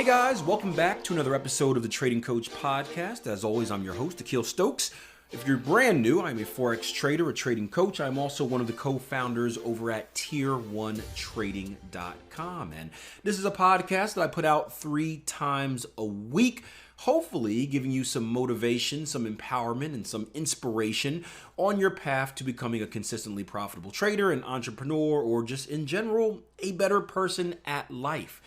guys, welcome back to another episode of the Trading Coach Podcast. As always, I'm your host, Akil Stokes. If you're brand new, I'm a Forex trader, a trading coach. I'm also one of the co-founders over at Tier1Trading.com. And this is a podcast that I put out 3 times a week, hopefully giving you some motivation, some empowerment, and some inspiration on your path to becoming a consistently profitable trader, an entrepreneur, or just in general, a better person at life.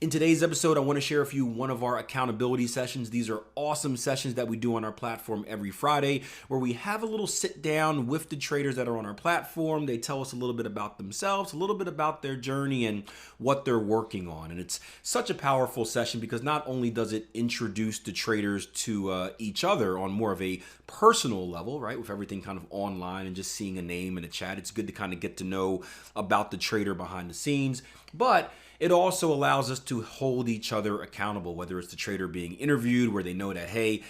In today's episode, I want to share with you one of our accountability sessions. These are awesome sessions that we do on our platform every Friday, where we have a little sit down with the traders that are on our platform. They tell us a little bit about themselves, a little bit about their journey and what they're working on. And it's such a powerful session because not only does it introduce the traders to each other on more of a personal level, right, with everything kind of online and just seeing a name in a chat. It's good to kind of get to know about the trader behind the scenes, but it also allows us to hold each other accountable, whether it's the trader being interviewed where they know that, hey,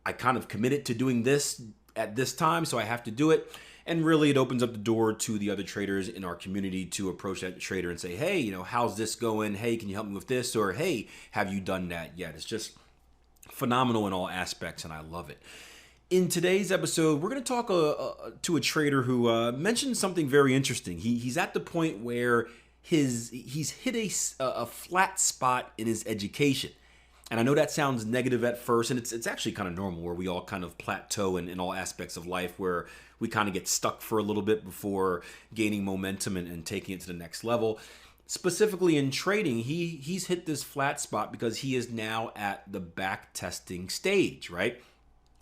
I kind of committed to doing this at this time, so I have to do it. And really it opens up the door to the other traders in our community to approach that trader and say, hey, how's this going? Hey, can you help me with this? Or, hey, have you done that yet? It's just phenomenal in all aspects, and I love it. In today's episode, we're going to talk to a trader who mentioned something very interesting. He's at the point where he's hit a flat spot in his education. And I know that sounds negative at first, and it's actually kind of normal where we all kind of plateau in all aspects of life, where we kind of get stuck for a little bit before gaining momentum and taking it to the next level. Specifically in trading, he's hit this flat spot because he is now at the back testing stage, right?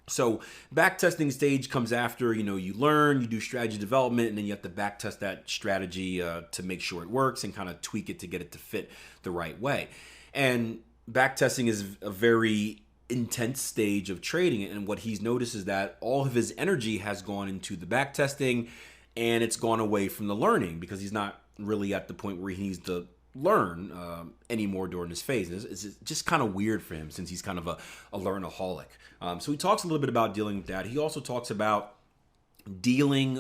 So back testing stage comes after, you learn, you do strategy development, and then you have to back test that strategy to make sure it works and kind of tweak it to get it to fit the right way. And back testing is a very intense stage of trading. And what he's noticed is that all of his energy has gone into the back testing and it's gone away from the learning because he's not really at the point where he needs to learn anymore during this phase. It's just kind of weird for him since he's kind of a learnaholic. So he talks a little bit about dealing with that. He also talks about dealing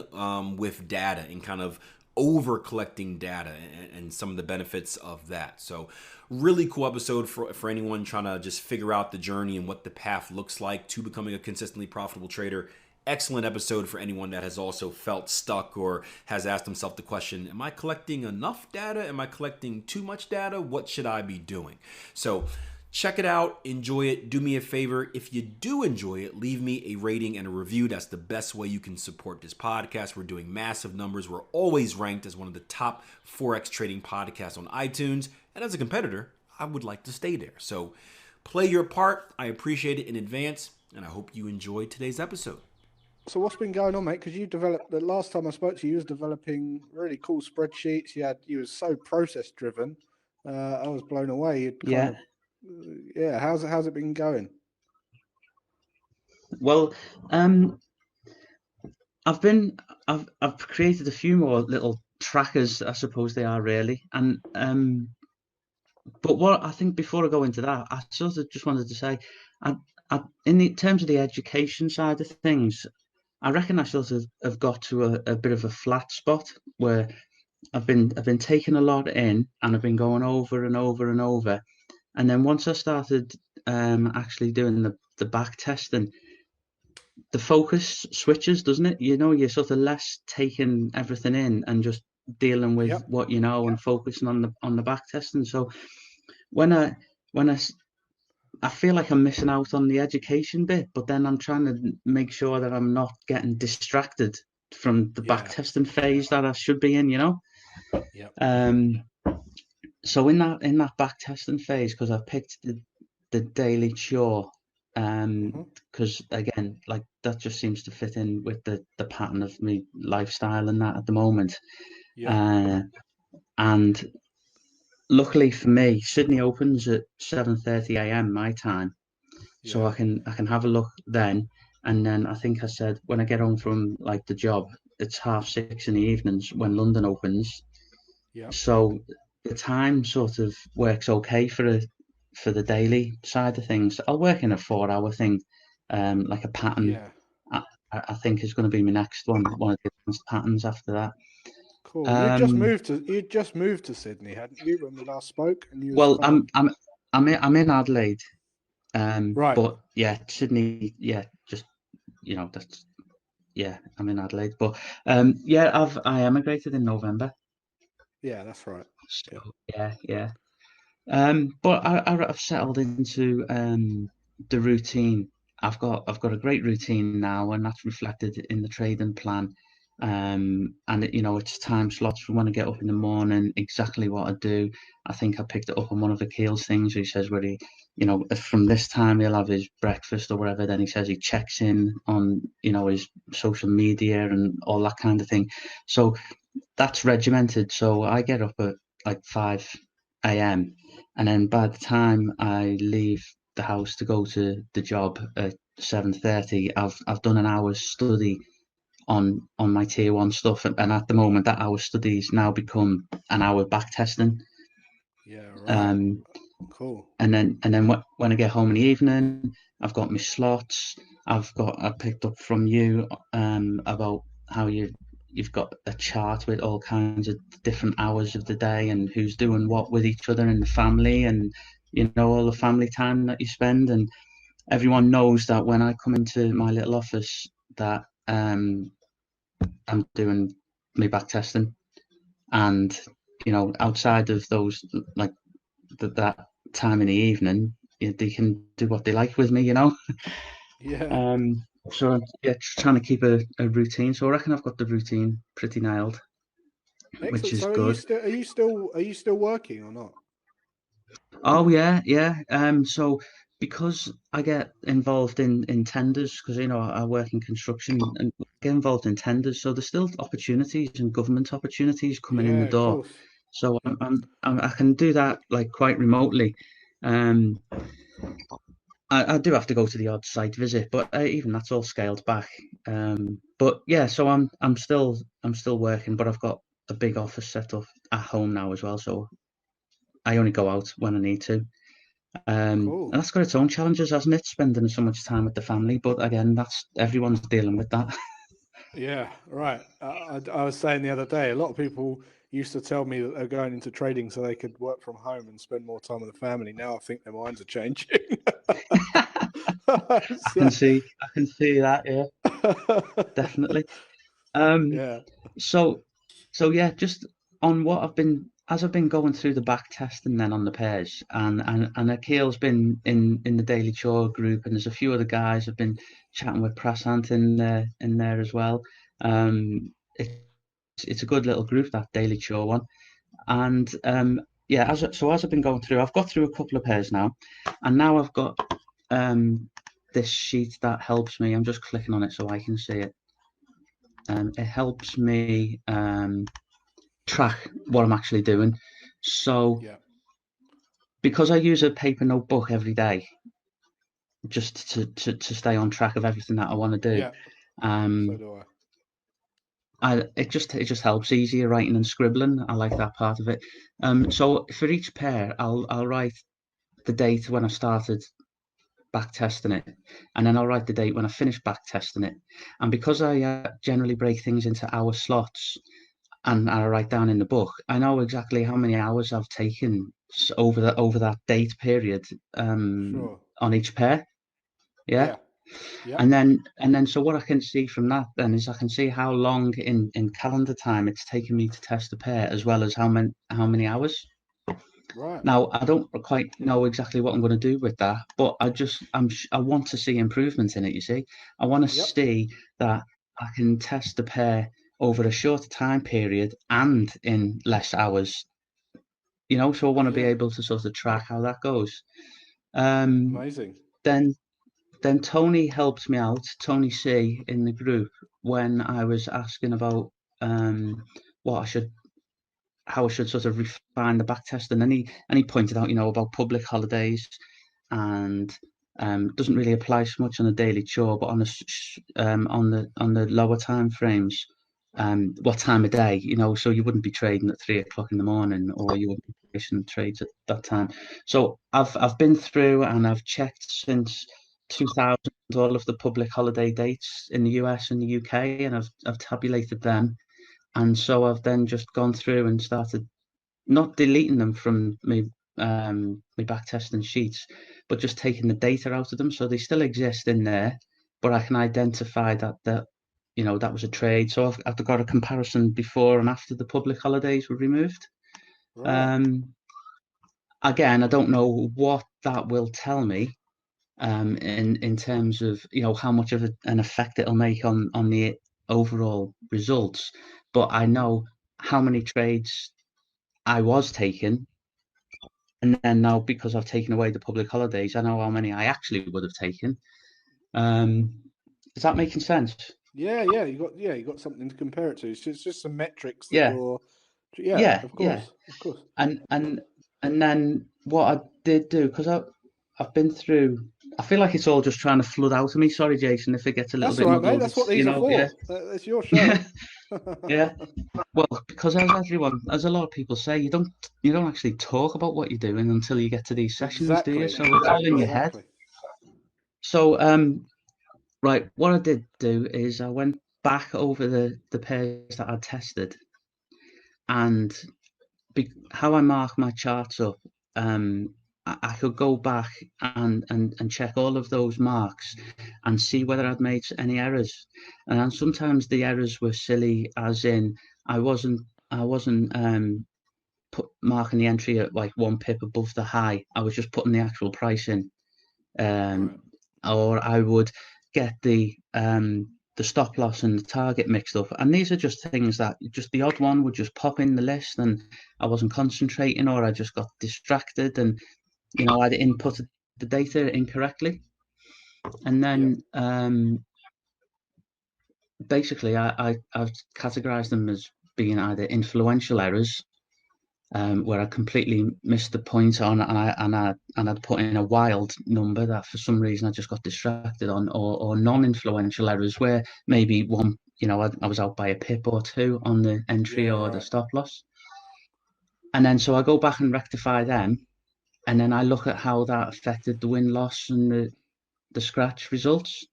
with data and kind of over collecting data and some of the benefits of that. So really cool episode for anyone trying to just figure out the journey and what the path looks like to becoming a consistently profitable trader. Excellent episode for anyone that has also felt stuck or has asked himself the question, am I collecting enough data? Am I collecting too much data? What should I be doing? So check it out. Enjoy it. Do me a favor. If you do enjoy it, leave me a rating and a review. That's the best way you can support this podcast. We're doing massive numbers. We're always ranked as one of the top Forex trading podcasts on iTunes. And as a competitor, I would like to stay there. So play your part. I appreciate it in advance. And I hope you enjoyed today's episode. So what's been going on, mate? Because you developed, the last time I spoke to you, you was developing really cool spreadsheets. You was so process driven. I was blown away. How's it been going? Well, I've created a few more little trackers, I suppose they are really, and but what I think before I go into that, I sort of just wanted to say, in terms of the education side of things, I reckon I sort of have got to a bit of a flat spot where I've been taking a lot in and I've been going over and over and over. And then once I started actually doing the back testing, the focus switches, doesn't it? You're sort of less taking everything in and just dealing with what you know and focusing on the back testing. So when I feel like I'm missing out on the education bit, but then I'm trying to make sure that I'm not getting distracted from the back testing phase that I should be in, So in that back testing phase, because I've picked the daily chore, because again, like that just seems to fit in with the pattern of me lifestyle and that at the moment. And luckily for me, Sydney opens at 7:30 a.m. my time, so I can have a look then. And then I think I said when I get home from like the job, it's 6:30 in the evenings when London opens. So the time sort of works okay for the daily side of things. I'll work in a 4-hour thing, like a pattern. I think is going to be my next one of the advanced patterns after that. Cool. You just moved to Sydney, hadn't you, when we last spoke? And you well, I'm in Adelaide, Right. but yeah, Sydney, yeah, just that's yeah, I'm in Adelaide, but yeah, I emigrated in November, Yeah, that's right. so Yeah. yeah. But I've settled into the routine. I've got a great routine now, and that's reflected in the trading plan. And it's time slots from when I get up in the morning, exactly what I do. I think I picked it up on one of Akil's things. He says where from this time he'll have his breakfast or whatever. Then he says he checks in on, his social media and all that kind of thing. So that's regimented. So I get up at like 5 a.m. and then by the time I leave the house to go to the job at 7:30, I've done an hour's study on my tier one stuff, and at the moment that hour's study's now become an hour back testing. Yeah, right. Um, Cool. and then when I get home in the evening, I've got my slots. I picked up from you about how you've got a chart with all kinds of different hours of the day and who's doing what with each other in the family, and all the family time that you spend. And everyone knows that when I come into my little office that I'm doing my back testing, and outside of those, like that time in the evening, they can do what they like with me. Yeah. So yeah, trying to keep a routine. So I reckon I've got the routine pretty nailed, which Excellent. is So good. are you still working or not? Oh yeah, yeah. So because I get involved in tenders, because I work in construction and get involved in tenders, so there's still opportunities and government opportunities coming in the Yeah, of door. course. So I can do that like quite remotely. Um, I do have to go to the odd site visit, but even that's all scaled back. But yeah, so I'm still working, but I've got a big office set up at home now as well, so I only go out when I need to. And Cool. that's got its own challenges, hasn't it? Spending so much time with the family, but again, that's everyone's dealing with that. Yeah, right. I was saying the other day, a lot of people used to tell me that they're going into trading so they could work from home and spend more time with the family. Now I think their minds are changing. So, I can see that, yeah, definitely. Um, yeah, so, so yeah, just on what I've been going through the back testing then on the pairs, and Akil's been in the Daily Chore group, and there's a few other guys have been chatting with Prasant in there as well. It's a good little group, that Daily Chore one, and yeah, as I've been going through, I've got through a couple of pairs now, and now I've got this sheet that helps me. I'm just clicking on it so I can see it. It helps me track what I'm actually doing. So yeah, because I use a paper notebook every day just to stay on track of everything that I want to do, yeah. So um, do I. it just helps, easier writing and scribbling. I like that part of it. So for each pair, I'll write the date when I started back testing it, and then I'll write the date when I finish back testing it. And because I generally break things into hour slots, and I write down in the book, I know exactly how many hours I've taken over that date period Sure. on each pair. Yeah. Yeah. Yep. And then so what I can see from that then is I can see how long in calendar time it's taken me to test a pair, as well as how many hours. Right. Now I don't quite know exactly what I'm going to do with that, but I want to see improvement in it. You see, I want to Yep. see that I can test the pair over a shorter time period and in less hours. So I want to be Yeah. able to sort of track how that goes. Um, Amazing. then then Tony helped me out, Tony C in the group, when I was asking about what I should how I should sort of refine the back test, and he pointed out, about public holidays, and doesn't really apply so much on a daily chore, but on the lower time frames, what time of day, so you wouldn't be trading at 3 o'clock in the morning, or you wouldn't be placing trades at that time. So I've been through and I've checked since 2000 all of the public holiday dates in the US and the UK, and I've tabulated them, and so I've then just gone through and started not deleting them from me, my back testing sheets, but just taking the data out of them, so they still exist in there, but I can identify that that was a trade. So I've got a comparison before and after the public holidays were removed. Right. Again, I don't know what that will tell me in terms of how much of an effect it'll make on the overall results, but I know how many trades I was taking, and then now because I've taken away the public holidays, I know how many I actually would have taken. Is that making sense? Yeah, you got something to compare it to. It's just some metrics that Yeah, you're. Yeah, yeah, of yeah. course, of course. And then what I did do, because I've been through. I feel like it's all just trying to flood out of me. Sorry, Jason, if it gets a little That's bit all right, mate. muddled. That's what It's these are yeah, for. It's your show. yeah. Well, because as a lot of people say, you don't actually talk about what you're doing until you get to these sessions, do you? Exactly, So it's all in your head. exactly. So right, what I did do is I went back over the pairs that I tested, and how I mark my charts up. I could go back and check all of those marks and see whether I'd made any errors. And sometimes the errors were silly, as in I wasn't marking the entry at like 1 pip above the high. I was just putting the actual price in, Right. or I would get the stop loss and the target mixed up. And these are just things that just the odd one would just pop in the list, and I wasn't concentrating, or I just got distracted, and I'd inputted the data incorrectly. And Yeah. then basically I've categorized them as being either influential errors, where I completely missed the point on, and I'd put in a wild number that for some reason I just got distracted on, or non-influential errors where maybe one, I was out by a pip or two on the entry Yeah. or the Right. stop loss, and then so I go back and rectify them, and then I look at how that affected the win loss and the scratch results,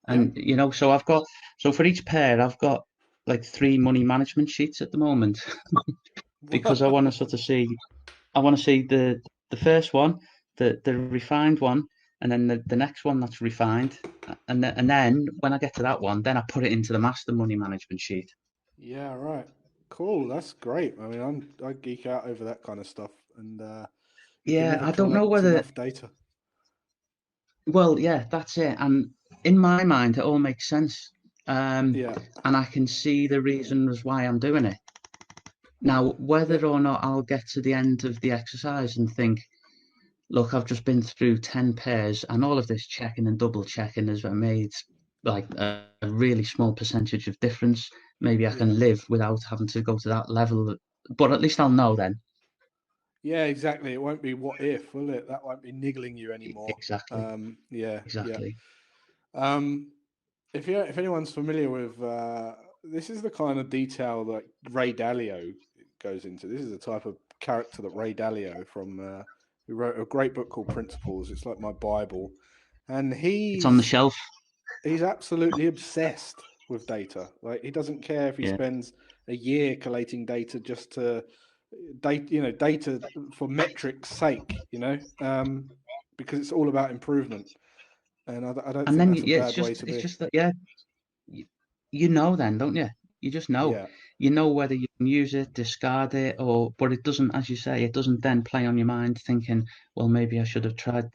Yeah. and so for each pair I've got like 3 money management sheets at the moment because I want to sort of see. I want to see the first one, the refined one, and then the next one that's refined, and then when I get to that one, then I put it into the master money management sheet. Yeah. Right. Cool. That's great. I mean, I geek out over that kind of stuff, and you can Yeah, never I don't know collect whether. enough data. Well, yeah, that's it. And in my mind, it all makes sense, Yeah. and I can see the reasons why I'm doing it. Now, Yeah. whether or not I'll get to the end of the exercise and think, look, I've just been through 10 pairs, and all of this checking and double checking has made like a really small percentage of difference. Maybe I Yeah. can live without having to go to that level, but at least I'll know then. Yeah. Exactly. It won't be what if, will it? That won't be niggling you anymore. Exactly, Yeah. Yeah. exactly. Um, if anyone's familiar with this is the kind of detail that Ray Dalio goes into. This is the type of character that Ray Dalio from who wrote a great book called Principles. It's like my Bible, and It's on the he's shelf. he's absolutely obsessed with data. Like he doesn't care if he Yeah. spends a year collating data just to data for metrics' sake, because it's all about improvement. And I don't And think then that's a yeah, it's bad just way to it's be. just that yeah, you, you know then, don't you? You just know. Yeah. You know whether you can use it, discard it, but it doesn't, as you say, it doesn't then play on your mind thinking, well, maybe I should have tried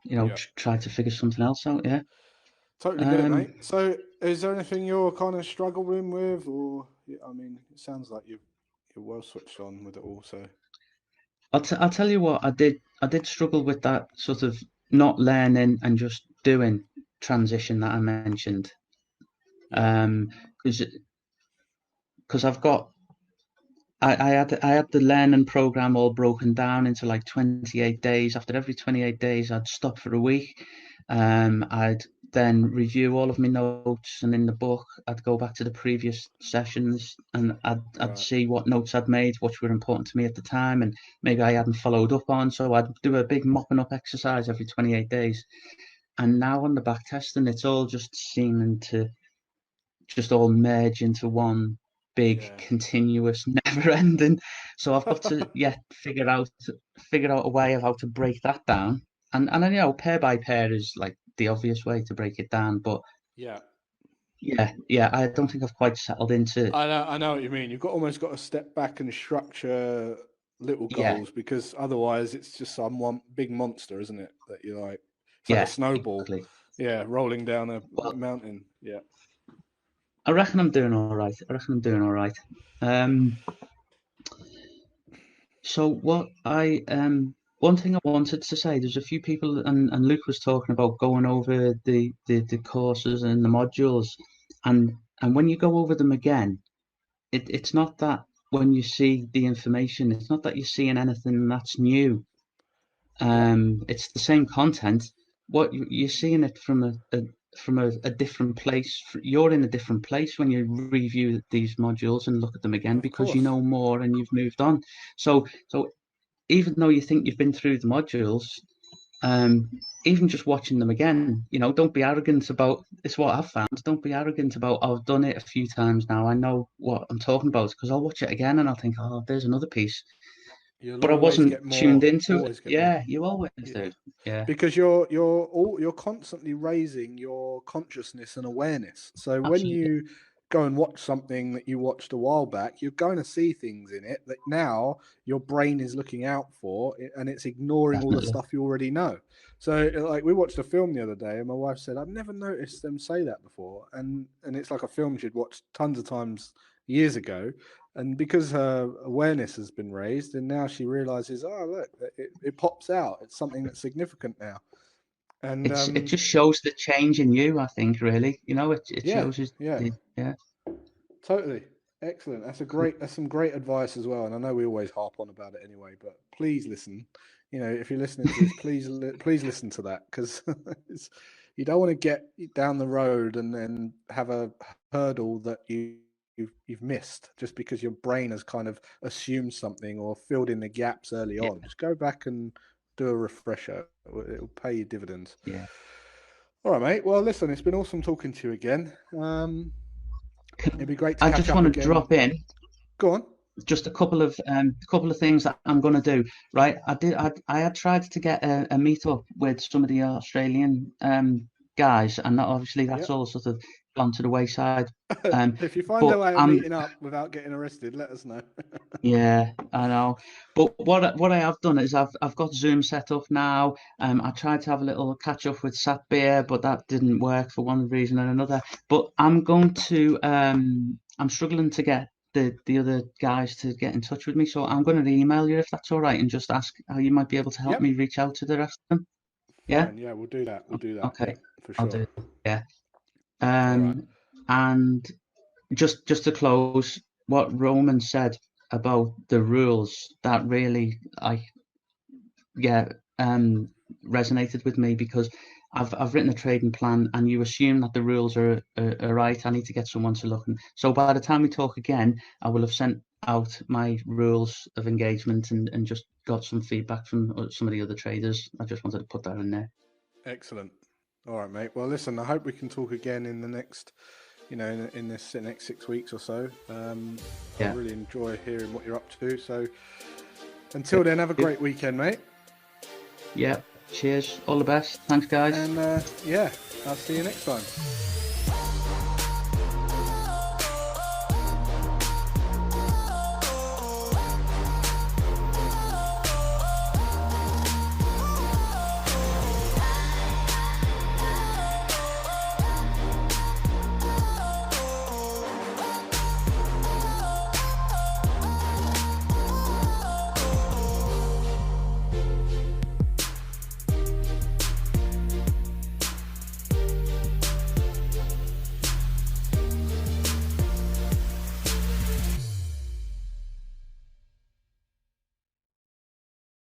Yeah. tried to figure something else out. Yeah. Totally get it, Um, mate. So, is there anything you're kind of struggling with, or I mean, it sounds like you're well switched on with it all. So, I'll tell you what, I did struggle with that sort of not learning and just doing transition that I mentioned. yeah, Because I've got I had the learning program all broken down into like 28 days. After every 28 days, I'd stop for a week. I'd then review all of my notes, and in the book, I'd go back to the previous sessions, and I'd right, see what notes I'd made, which were important to me at the time, and maybe I hadn't followed up on. So I'd do a big mopping up exercise every 28 days. And now on the back testing, it's all just seeming to just all merge into one. big, continuous, never-ending. So I've got to figure out a way of how to break that down. And pair by pair is like the obvious way to break it down, but Yeah. yeah, I don't think I've quite settled into. I know what you mean. You've almost got to step back and structure little goals, because otherwise it's just some one big monster, isn't it? That you're like, it's like a snowball, exactly. rolling down a Well, mountain. Yeah. I reckon I'm doing all right. Um, so one thing I wanted to say, there's a few people, and Luke was talking about going over the courses and the modules, and when you go over them again, it's not that when you see the information, it's not that you're seeing anything that's new. It's the same content. What you're seeing it from a different place. You're in a different place when you review these modules and look at them again, Of because you course. know more and you've moved on. So even though you think you've been through the modules, um, even just watching them again, don't be arrogant about. It's what I've found. Don't be arrogant about. I've done it a few times now. I know what I'm talking about, because I'll watch it again and I'll think, oh, there's another piece. You'll But I always wasn't get tuned more. into it. Always get more. Yeah, you always Yeah. do. Yeah, Because you're constantly raising your consciousness and awareness. So when absolutely. you go and watch something that you watched a while back, you're going to see things in it that now your brain is looking out for, and it's ignoring all the Definitely. stuff you already know. So like, we watched a film the other day, and my wife said, I've never noticed them say that before, and it's like a film she'd watched tons of times years ago. And because her awareness has been raised, and now she realizes, oh, look, it pops out. It's something that's significant now. And It just shows the change in you, I think, really. It yeah, shows you. yeah, Yeah. totally. Excellent. That's some great advice as well. And I know we always harp on about it anyway, but please listen. If you're listening to this, please listen to that, because you don't want to get down the road and then have a hurdle that you've missed just because your brain has kind of assumed something or filled in the gaps early Yeah. on. Just go back and do a refresher. It'll pay you dividends. Yeah. All right, mate. Well, listen, it's been awesome talking to you again. It'd be great to I catch just up want to again. drop in Go on. just a couple of things that I'm going to do. Right, I had tried to get a meet up with some of the Australian guys, and obviously that's Yep. all sort of gone to the wayside. Um, If you find a but way of I'm meeting up without getting arrested, let us know. Yeah, I know. But what I have done is I've got Zoom set up now. I tried to have a little catch up with Sat Beer, but that didn't work for one reason or another. But I'm struggling to get the other guys to get in touch with me, so I'm going to email you if that's all right, and just ask how you might be able to help Yep. me reach out to the rest of them. Yeah. Fine. Yeah, we'll do that. We'll do that. Okay. Yep, for I'll sure. do it. Yeah. All right. And just to close, what Roman said about the rules, that really yeah resonated with me, because I've written a trading plan and you assume that the rules are right. I need to get someone to look, and so by the time we talk again, I will have sent out my rules of engagement and just got some feedback from some of the other traders. I just wanted to put that in there. Excellent. All right, mate. Well, listen, I hope we can talk again in the next, in this next 6 weeks or so. I Yeah. really enjoy hearing what you're up to. So until then, have a great weekend, mate. Yeah. Cheers. All the best. Thanks, guys. And yeah, I'll see you next time.